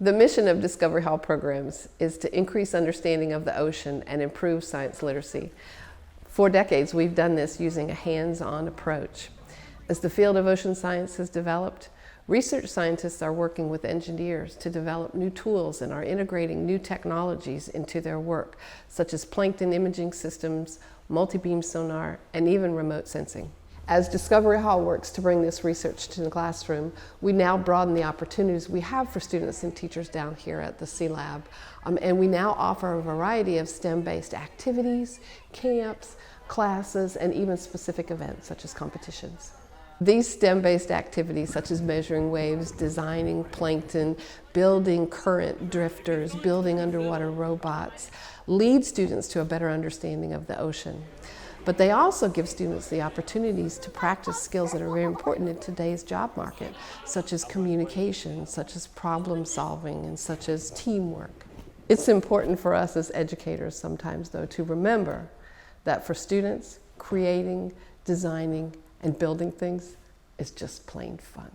The mission of Discovery Hall programs is to increase understanding of the ocean and improve science literacy. For decades, we've done this using a hands-on approach. As the field of ocean science has developed, research scientists are working with engineers to develop new tools and are integrating new technologies into their work, such as plankton imaging systems, multi-beam sonar, and even remote sensing. As Discovery Hall works to bring this research to the classroom, we now broaden the opportunities we have for students and teachers down here at the Sea Lab. And we now offer a variety of STEM-based activities, camps, classes, and even specific events such as competitions. These STEM-based activities, such as measuring waves, designing plankton, building current drifters, building underwater robots, lead students to a better understanding of the ocean. But they also give students the opportunities to practice skills that are very important in today's job market, such as communication, such as problem solving, and such as teamwork. It's important for us as educators sometimes, though, to remember that for students, creating, designing, and building things is just plain fun.